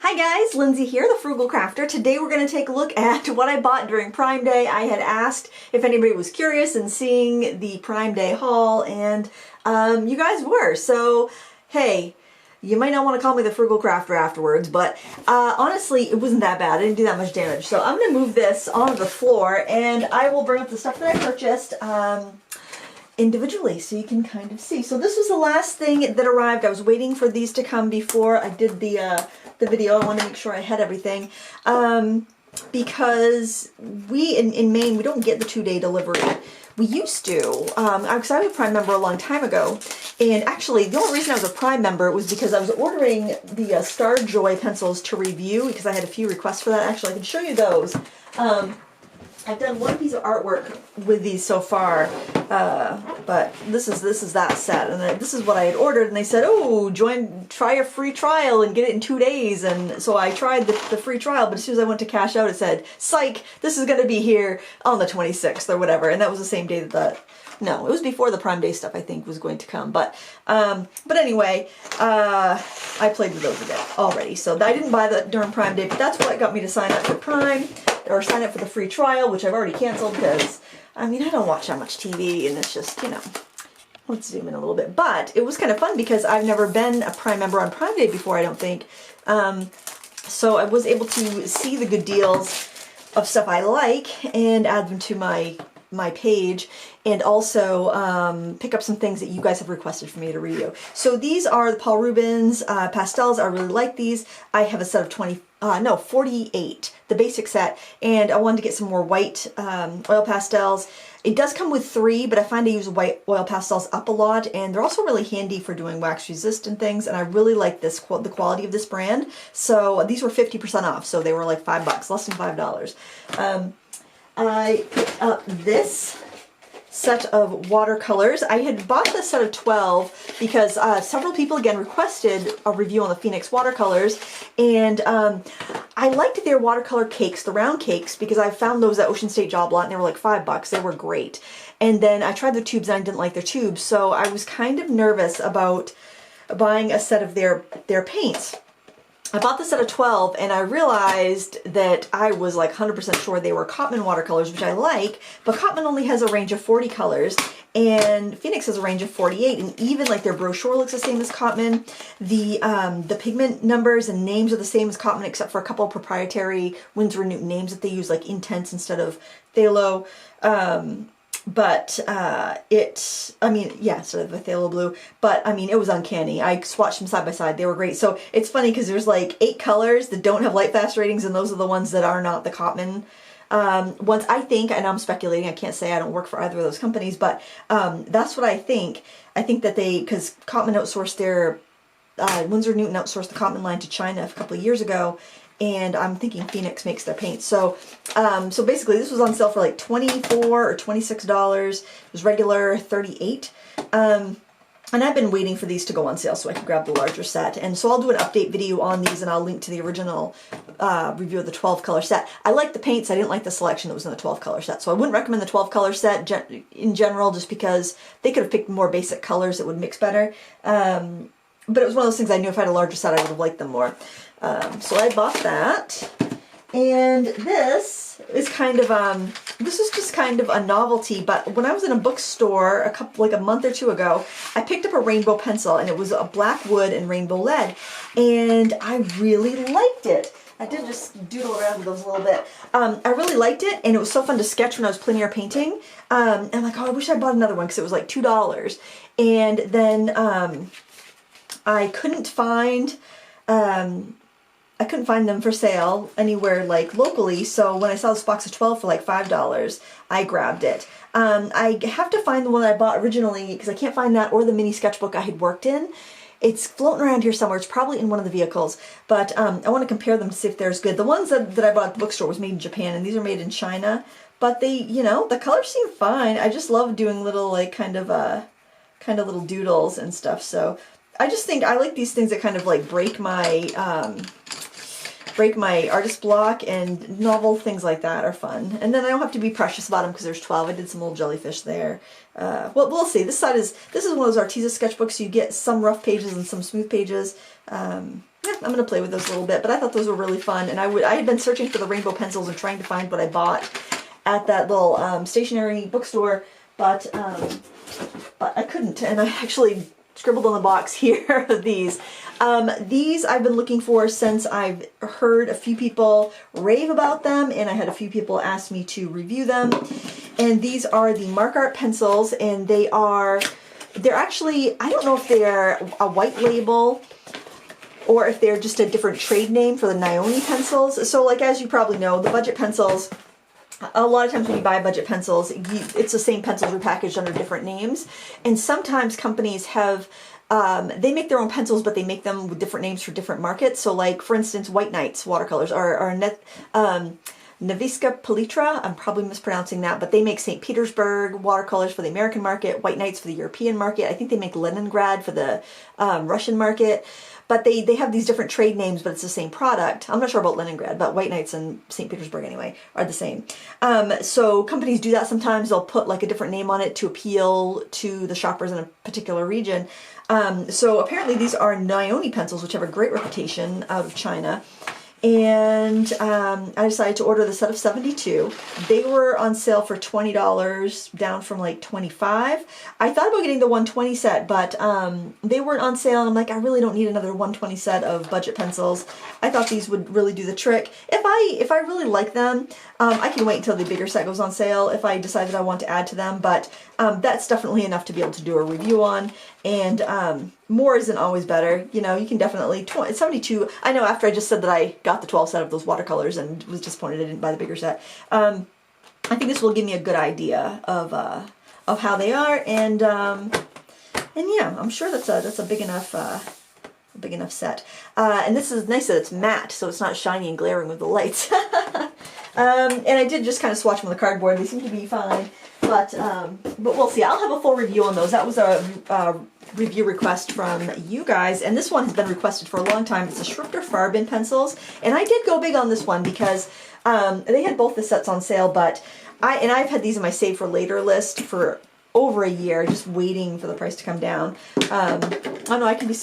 Hi guys, Lindsay here, the Frugal Crafter. Today we're going to take a look at what I bought during Prime Day. I had asked if anybody was curious in seeing the Prime Day haul, and you guys were. So, hey, you might not want to call me the Frugal Crafter afterwards, but honestly, it wasn't that bad. I didn't do that much damage. So I'm going to move this onto the floor, and I will bring up the stuff that I purchased individually so you can kind of see. So this was the last thing that arrived. I was waiting for these to come before I did the video. I want to make sure I had everything because we in Maine, we don't get the 2-day delivery. We used to, because I was a Prime member a long time ago, and actually the only reason I was a Prime member was because I was ordering the Star Joy pencils to review because I had a few requests for that. Actually, I can show you those. I've done one piece of artwork with these so far, but this is that set, and this is what I had ordered, and they said, oh, try a free trial and get it in 2 days, and so I tried the free trial, but as soon as I went to cash out, it said, psych, this is going to be here on the 26th or whatever, and that was the same day no, it was before the Prime Day stuff I think was going to come, but anyway, I played with those a bit already, so I didn't buy that during Prime Day, but that's what got me to sign up for Prime, or sign up for the free trial, which I've already canceled because, I mean, I don't watch that much TV, and it's just, you know, let's zoom in a little bit, but it was kind of fun because I've never been a Prime member on Prime Day before, I don't think, so I was able to see the good deals of stuff I like and add them to my page, and also pick up some things that you guys have requested for me to review. So these are the Paul Rubens pastels. I really like these. I have a set of 48, the basic set, and I wanted to get some more white oil pastels. It does come with 3, but I find I use white oil pastels up a lot, and they're also really handy for doing wax resistant things, and I really like the quality of this brand. So these were 50% off, so they were like $5, less than $5. I picked up this set of watercolors. I had bought this set of 12 because several people again requested a review on the Phoenix watercolors, and I liked their watercolor cakes, the round cakes, because I found those at Ocean State Job Lot and they were like $5. They were great. And then I tried their tubes and I didn't like their tubes, so I was kind of nervous about buying a set of their paints. I bought this set of 12 and I realized that I was like 100% sure they were Cotman watercolors, which I like, but Cotman only has a range of 40 colors and Phoenix has a range of 48, and even like their brochure looks the same as Cotman. The pigment numbers and names are the same as Cotman except for a couple of proprietary Winsor & Newton names that they use, like Intense instead of Phthalo. But I mean, yeah, sort of a phthalo blue, but I mean, it was uncanny. I swatched them side by side. They were great. So it's funny because there's like 8 colors that don't have light fast ratings, and those are the ones that are not the Cotman ones, I think, and I'm speculating. I can't say, I don't work for either of those companies, but that's what I think. I think that because Cotman outsourced their, Winsor & Newton outsourced the Cotman line to China a couple of years ago, and I'm thinking Phoenix makes their paint. So so basically this was on sale for like $24 or $26. It was regular $38. And I've been waiting for these to go on sale so I can grab the larger set. And so I'll do an update video on these, and I'll link to the original review of the 12 color set. I like the paints. I didn't like the selection that was in the 12 color set. So I wouldn't recommend the 12 color set in general, just because they could have picked more basic colors that would mix better. But it was one of those things I knew if I had a larger set I would have liked them more. So I bought that, and this is kind of this is just kind of a novelty, but when I was in a bookstore a month or 2 ago, I picked up a rainbow pencil, and it was a black wood and rainbow lead, and I really liked it. I did just doodle around with those a little bit. I really liked it, and it was so fun to sketch when I was plein air painting. And I'm like, oh, I wish I bought another one because it was like $2. And then I couldn't find them for sale anywhere like locally, so when I saw this box of 12 for like $5, I grabbed it. I have to find the one I bought originally because I can't find that or the mini sketchbook I had worked in. It's floating around here somewhere. It's probably in one of the vehicles, but I want to compare them to see if they're as good. The ones that I bought at the bookstore was made in Japan, and these are made in China, but they, you know, the colors seem fine. I just love doing little like kind of little doodles and stuff, so I just think I like these things that kind of like break my artist block, and novel things like that are fun. And then I don't have to be precious about them because there's 12. I did some little jellyfish there. Well, we'll see. This is one of those Arteza sketchbooks. So you get some rough pages and some smooth pages. yeah, I'm gonna play with those a little bit. But I thought those were really fun, and I had been searching for the rainbow pencils and trying to find what I bought at that little stationery bookstore, but I couldn't. And I actually scribbled on the box here these. These I've been looking for since I've heard a few people rave about them, and I had a few people ask me to review them. And these are the Mark Art pencils, and they're actually, I don't know if they're a white label or if they're just a different trade name for the Nioni pencils. So like, as you probably know, the budget pencils, a lot of times when you buy budget pencils, it's the same pencils repackaged under different names. And sometimes companies have, they make their own pencils, but they make them with different names for different markets. So like, for instance, White Knights watercolors are Naviska Palitra, I'm probably mispronouncing that, but they make St. Petersburg watercolors for the American market, White Knights for the European market. I think they make Leningrad for the Russian market. But they have these different trade names, but it's the same product. I'm not sure about Leningrad, but White Knights and St. Petersburg anyway are the same. So companies do that sometimes. They'll put like a different name on it to appeal to the shoppers in a particular region. So apparently these are Nioni pencils, which have a great reputation out of China. And I decided to order the set of 72. They were on sale for $20, down from like $25. I thought about getting the 120 set, but they weren't on sale, and I'm like, I really don't need another 120 set of budget pencils. I thought these would really do the trick. If I really like them, I can wait until the bigger set goes on sale if I decide that I want to add to them, but that's definitely enough to be able to do a review on. And more isn't always better. You know, you can definitely, 72, I know after I just said that I got the 12 set of those watercolors and was disappointed I didn't buy the bigger set. I think this will give me a good idea of how they are, and yeah, I'm sure that's a big enough set. And this is nice that it's matte, so it's not shiny and glaring with the lights. And I did just kind of swatch them on the cardboard. They seem to be fine, but we'll see. I'll have a full review on those. That was a review request from you guys, and this one has been requested for a long time. It's the Schrichter Farben pencils, and I did go big on this one because they had both the sets on sale, but I've had these in my save for later list for over a year, just waiting for the price to come down. I don't know, I can be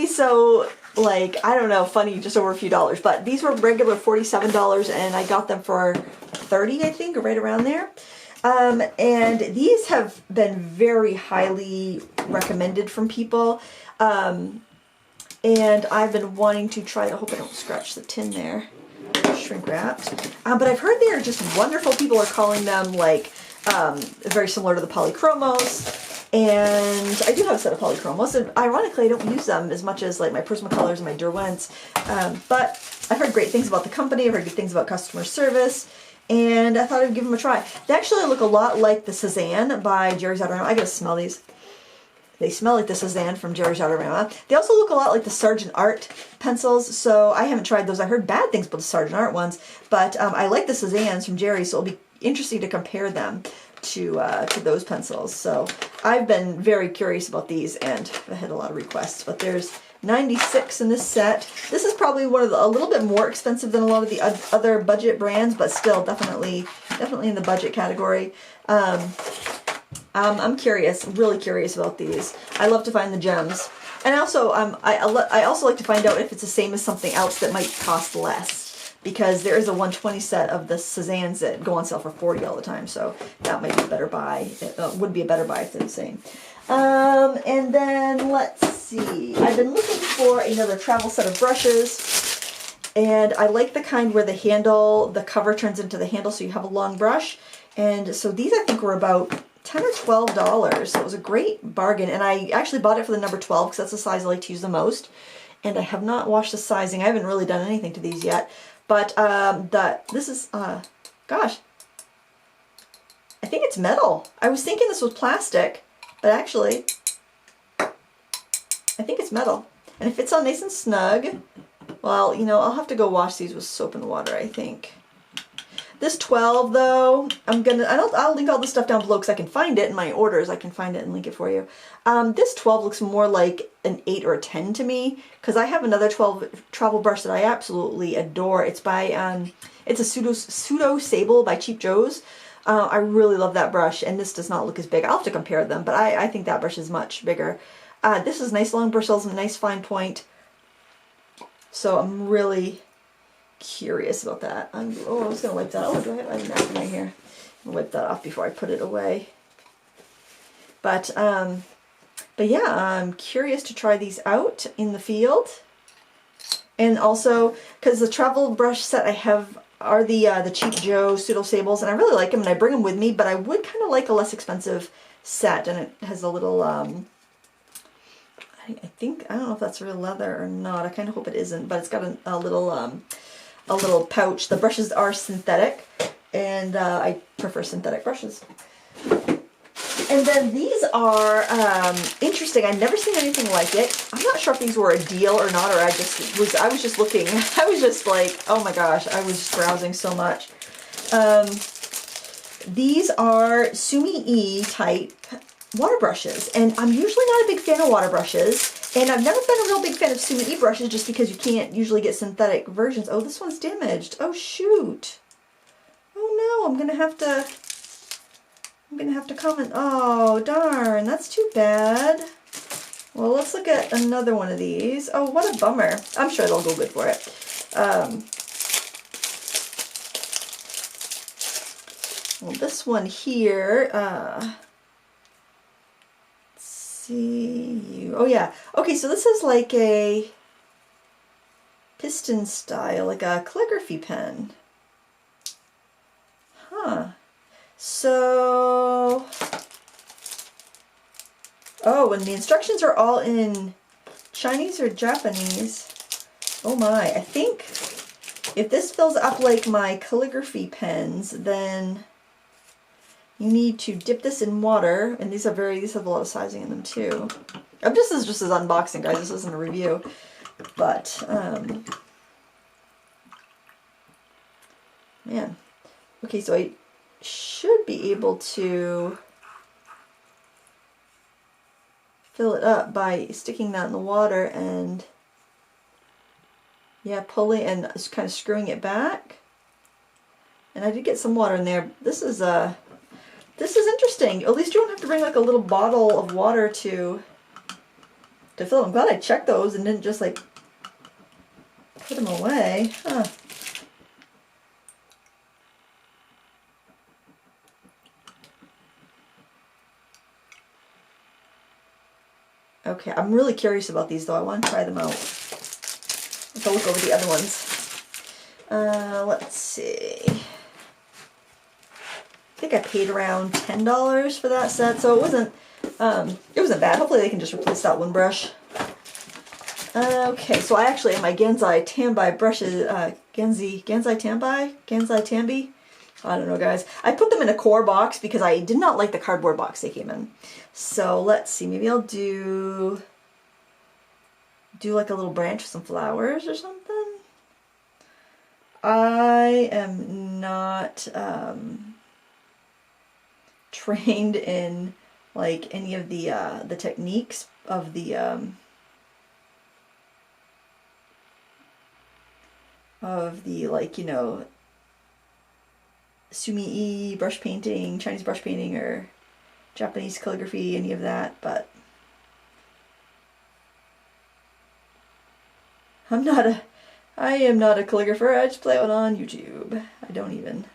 so like, I don't know, funny just over a few dollars, but these were regular $47 and I got them for $30, I think, or right around there. And these have been very highly recommended from people. And I've been wanting to try, I hope I don't scratch the tin there, shrink wrapped. But I've heard they are just wonderful. People are calling them like, very similar to the Polychromos. And I do have a set of Polychromos, and ironically I don't use them as much as like my Prismacolors and my Derwents. But I've heard great things about the company, I've heard good things about customer service, and I thought I'd give them a try. They actually look a lot like the Cezanne by Jerry's Adorama. I gotta smell these. They smell like the Cezanne from Jerry's Adorama. They also look a lot like the Sargent Art pencils, so I haven't tried those. I heard bad things about the Sargent Art ones, but I like the Cezannes from Jerry, so it'll be interesting to compare them to those pencils. So I've been very curious about these, and I had a lot of requests, but there's 96 in this set. This is probably one of a little bit more expensive than a lot of the other budget brands, but still definitely in the budget category. I'm curious, really curious about these. I love to find the gems, and also I also like to find out if it's the same as something else that might cost less, because there is a 120 set of the Cezannes that go on sale for $40 all the time, so that might be a better buy. It would be a better buy if they're the same. And then let's see. I've been looking for another travel set of brushes, and I like the kind where the cover turns into the handle, so you have a long brush. And so these I think were about $10 or $12, so it was a great bargain. And I actually bought it for the number 12 because that's the size I like to use the most. And I have not washed the sizing. I haven't really done anything to these yet. But this is, gosh, I think it's metal. I was thinking this was plastic, but actually, I think it's metal. And it fits on nice and snug. Well, you know, I'll have to go wash these with soap and water, I think. This 12, though, I'll link all this stuff down below because I can find it in my orders. I can find it and link it for you. This 12 looks more like an 8 or a 10 to me, because I have another 12 travel brush that I absolutely adore. It's by, it's a Pseudo Sable by Cheap Joe's. I really love that brush, and this does not look as big. I'll have to compare them, but I think that brush is much bigger. This is nice long bristles and a nice fine point. So I'm really curious about that. I was gonna wipe that. Oh, do I have a napkin right here? I'll wipe that off before I put it away. But yeah, I'm curious to try these out in the field. And also, because the travel brush set I have are the Cheap Joe Pseudo Sables, and I really like them, and I bring them with me, but I would kind of like a less expensive set, and it has a little, I think, I don't know if that's real leather or not, I kind of hope it isn't, but it's got a little pouch. The brushes are synthetic, and I prefer synthetic brushes. And then these are interesting. I've never seen anything like it. I'm not sure if these were a deal or not, or I was just looking. I was just like, oh my gosh, I was just browsing so much. These are Sumi E type water brushes, and I'm usually not a big fan of water brushes, and I've never been a real big fan of Sumi E brushes just because you can't usually get synthetic versions. Oh, this one's damaged. Oh shoot. Oh no, I'm gonna have to comment. Oh, darn, that's too bad. Well, let's look at another one of these. Oh, what a bummer. I'm sure they'll go good for it. Well, this one here, let's see. Oh, yeah. Okay, so this is like a piston style, like a calligraphy pen. Huh. So, oh, and the instructions are all in Chinese or Japanese. Oh my, I think if this fills up like my calligraphy pens, then you need to dip this in water, and these have a lot of sizing in them too. This is just as unboxing, guys, this isn't a review, but, man. Okay, so I should be able to fill it up by sticking that in the water and, yeah, pulling and just kind of screwing it back. And I did get some water in there. This is interesting. At least you don't have to bring like a little bottle of water to fill. I'm glad I checked those and didn't just like put them away. Huh. Okay, I'm really curious about these though. I want to try them out. Let's look over the other ones. Let's see. I think I paid around $10 for that set, so it wasn't bad. Hopefully they can just replace that one brush. Okay, so I actually have my Gansai Tambi brushes, Gansai Tambi. I don't know, guys. I put them in a core box because I did not like the cardboard box they came in. So let's see, maybe I'll do like a little branch with some flowers or something. I am not trained in like any of the techniques of the like, you know, Sumi-e brush painting, Chinese brush painting, or Japanese calligraphy, any of that, but I am not a calligrapher. I just play one on YouTube. I don't even.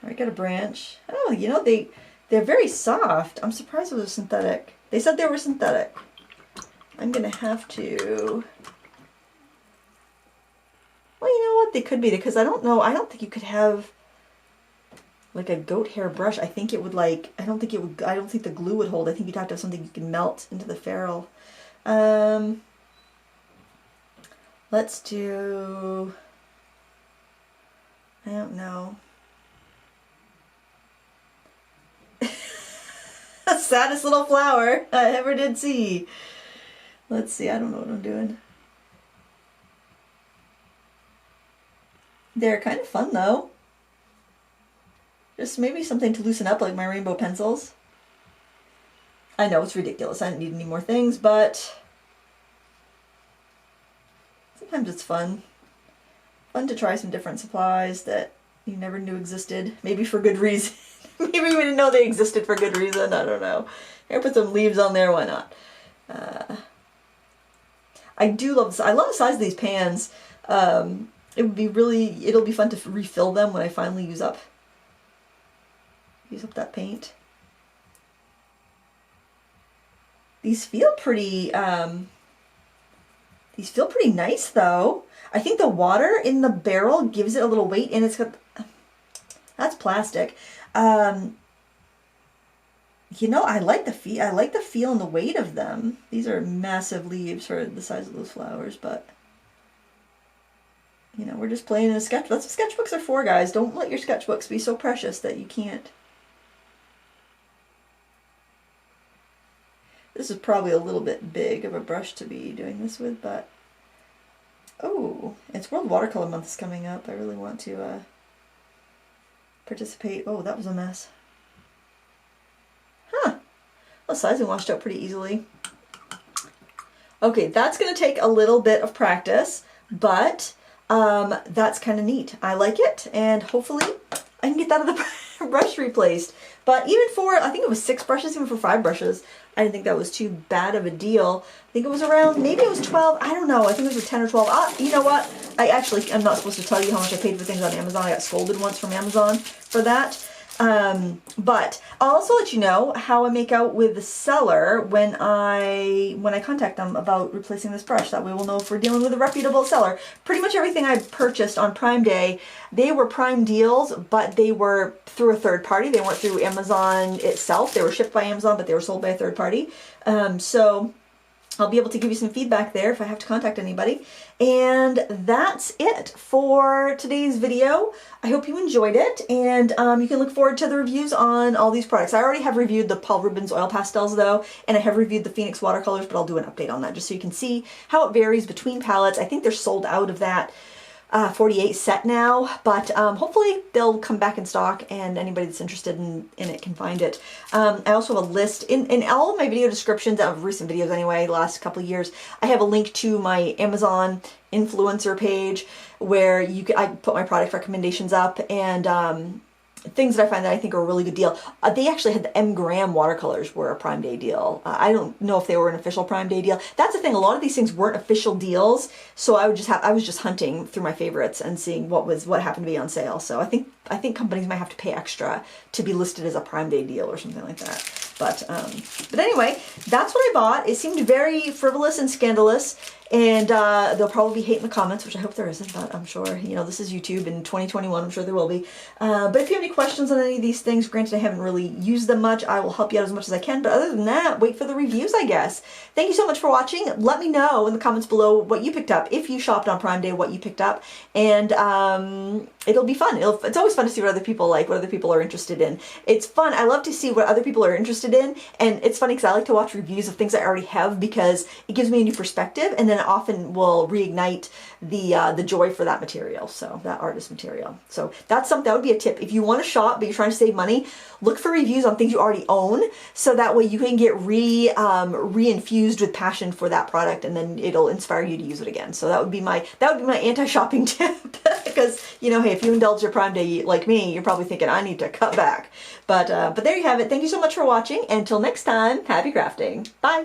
I got a branch. Oh, you know, they're very soft. I'm surprised those are synthetic. They said they were synthetic. I'm gonna have to. Well, you know what? They could be, because I don't know. I don't think you could have like a goat hair brush. I think it would like, I don't think the glue would hold. I think you'd have to have something you can melt into the ferrule. Let's do, I don't know. Saddest little flower I ever did see. Let's see, I don't know what I'm doing. They're kind of fun though. Just maybe something to loosen up, like my rainbow pencils. I know it's ridiculous. I don't need any more things, but sometimes it's fun. Fun to try some different supplies that you never knew existed. Maybe for good reason. Maybe we didn't know they existed for good reason. I don't know. Here, put some leaves on there. Why not? I do love this. I love the size of these pans. It would be really, it'll be fun to refill them when I finally use up that paint. These feel pretty nice though. I think the water in the barrel gives it a little weight, and it's got, that's plastic. You know, I like the feel and the weight of them. These are massive leaves for the size of those flowers, but you know, we're just playing in a sketch. That's what sketchbooks are for, guys. Don't let your sketchbooks be so precious that you can't. This is probably a little bit big of a brush to be doing this with, but oh, it's World Watercolor Month is coming up. I really want to participate. Oh, that was a mess. Huh. Well, sizing washed out pretty easily. Okay, that's going to take a little bit of practice, but that's kind of neat. I like it, and hopefully I can get that other brush replaced. But even for, I think it was 6 brushes, even for 5 brushes, I didn't think that was too bad of a deal. I think it was around, maybe it was 12, I don't know, I think it was 10 or 12. You know what, I'm not supposed to tell you how much I paid for things on Amazon. I got scolded once from Amazon for that. But I'll also let you know how I make out with the seller when I contact them about replacing this brush. That way we'll know if we're dealing with a reputable seller. Pretty much everything I purchased on Prime Day, they were Prime deals, but they were through a third party. They weren't through Amazon itself. They were shipped by Amazon, but they were sold by a third party. So I'll be able to give you some feedback there if I have to contact anybody. And that's it for today's video. I hope you enjoyed it, and you can look forward to the reviews on all these products. I already have reviewed the Paul Rubens oil pastels though, and I have reviewed the Phoenix watercolors, but I'll do an update on that just so you can see how it varies between palettes. I think they're sold out of that 48 set now, but hopefully they'll come back in stock and anybody that's interested in it can find it. I also have a list in all of my video descriptions of recent videos anyway, the last couple of years. I have a link to my Amazon influencer page where I put my product recommendations up, and things that I find that I think are a really good deal. They actually had the M. Graham watercolors were a Prime Day deal. I don't know if they were an official Prime Day deal. That's the thing. A lot of these things weren't official deals, so I was just hunting through my favorites and seeing what happened to be on sale. So I think companies might have to pay extra to be listed as a Prime Day deal or something like that. But anyway, that's what I bought. It seemed very frivolous and scandalous, and there'll probably be hate in the comments, which I hope there isn't, but I'm sure, you know, this is YouTube in 2021, I'm sure there will be. But if you have any questions on any of these things, granted I haven't really used them much, I will help you out as much as I can, but other than that, wait for the reviews, I guess. Thank you so much for watching. Let me know in the comments below what you picked up, if you shopped on Prime Day, what you picked up, and it'll be fun. It's always fun to see what other people like, what other people are interested in. It's fun. I love to see what other people are interested in, and it's funny because I like to watch reviews of things I already have because it gives me a new perspective, and then it often will reignite the joy for that material, so that artist material. So that's something, that would be a tip. If you want to shop but you're trying to save money, look for reviews on things you already own, so that way you can get re-infused with passion for that product, and then it'll inspire you to use it again. So that would be my anti-shopping tip. Because, you know, hey, if you indulge your Prime Day like me, you're probably thinking I need to cut back. But there you have it. Thank you so much for watching. Until next time, happy crafting. Bye.